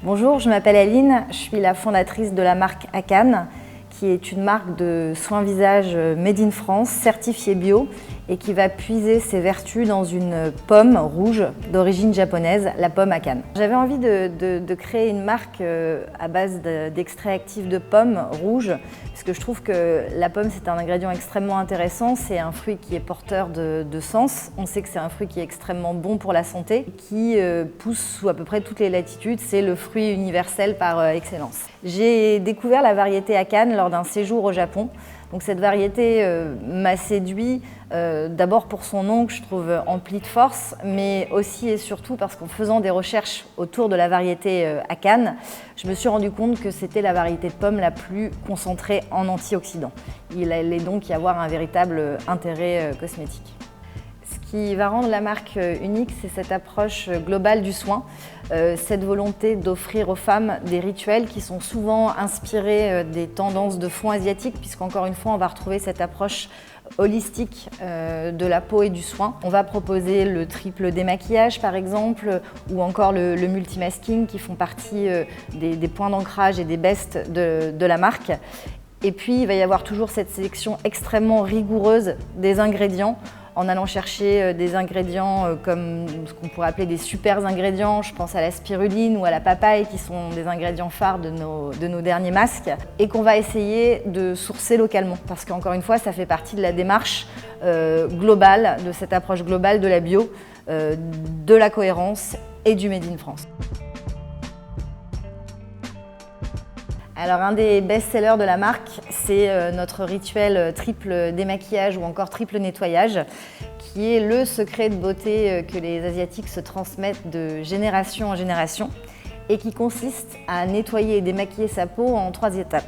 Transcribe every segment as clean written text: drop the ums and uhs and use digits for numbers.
Bonjour, je m'appelle Aline, je suis la fondatrice de la marque Akan, qui est une marque de soins visage made in France, certifiée bio et qui va puiser ses vertus dans une pomme rouge d'origine japonaise, la pomme Akan. J'avais envie de créer une marque à base d'extrait actif de pommes rouges, parce que je trouve que la pomme c'est un ingrédient extrêmement intéressant, c'est un fruit qui est porteur de sens. On sait que c'est un fruit qui est extrêmement bon pour la santé, qui pousse sous à peu près toutes les latitudes, c'est le fruit universel par excellence. J'ai découvert la variété Akan lors d'un séjour au Japon. Donc cette variété m'a séduit d'abord pour son nom que je trouve empli de force, mais aussi et surtout parce qu'en faisant des recherches autour de la variété Akan, je me suis rendu compte que c'était la variété de pomme la plus concentrée en antioxydants. Il allait donc y avoir un véritable intérêt cosmétique. Ce qui va rendre la marque unique, c'est cette approche globale du soin, cette volonté d'offrir aux femmes des rituels qui sont souvent inspirés des tendances de fond asiatique, puisqu'encore une fois, on va retrouver cette approche holistique de la peau et du soin. On va proposer le triple démaquillage par exemple, ou encore le multimasking qui font partie des points d'ancrage et des bests de la marque. Et puis il va y avoir toujours cette sélection extrêmement rigoureuse des ingrédients, en allant chercher des ingrédients comme ce qu'on pourrait appeler des super ingrédients. Je pense à la spiruline ou à la papaye qui sont des ingrédients phares de nos derniers masques et qu'on va essayer de sourcer localement parce qu'encore une fois, ça fait partie de la démarche globale, de cette approche globale de la bio, de la cohérence et du Made in France. Alors un des best-sellers de la marque, c'est notre rituel triple démaquillage ou encore triple nettoyage, qui est le secret de beauté que les Asiatiques se transmettent de génération en génération et qui consiste à nettoyer et démaquiller sa peau en 3 étapes.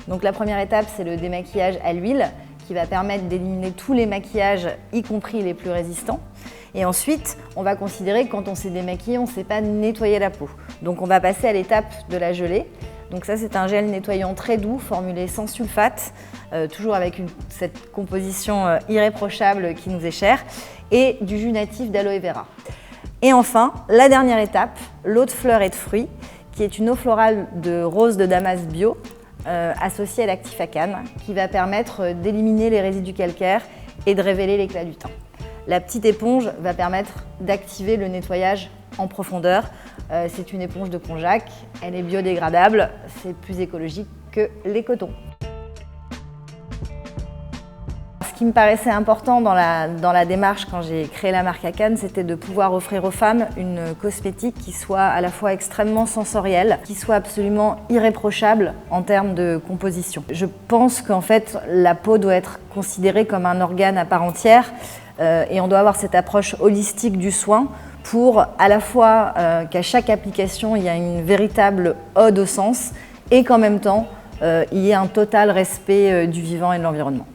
Donc la première étape, c'est le démaquillage à l'huile, qui va permettre d'éliminer tous les maquillages, y compris les plus résistants. Et ensuite, on va considérer que quand on s'est démaquillé, on ne sait pas nettoyer la peau. Donc on va passer à l'étape de la gelée. Donc ça, c'est un gel nettoyant très doux, formulé sans sulfate, toujours avec cette composition irréprochable qui nous est chère, et du jus natif d'aloe vera. Et enfin, la dernière étape, l'eau de fleurs et de fruits, qui est une eau florale de rose de Damas bio, associée à l'actif Akan, qui va permettre d'éliminer les résidus calcaires et de révéler l'éclat du teint. La petite éponge va permettre d'activer le nettoyage en profondeur. C'est une éponge de Ponjac, elle est biodégradable, c'est plus écologique que les cotons. Ce qui me paraissait important dans la démarche quand j'ai créé la marque Akan, c'était de pouvoir offrir aux femmes une cosmétique qui soit à la fois extrêmement sensorielle, qui soit absolument irréprochable en termes de composition. Je pense qu'en fait, la peau doit être considérée comme un organe à part entière et on doit avoir cette approche holistique du soin pour à la fois qu'à chaque application, il y a une véritable ode au sens et qu'en même temps, il y ait un total respect du vivant et de l'environnement.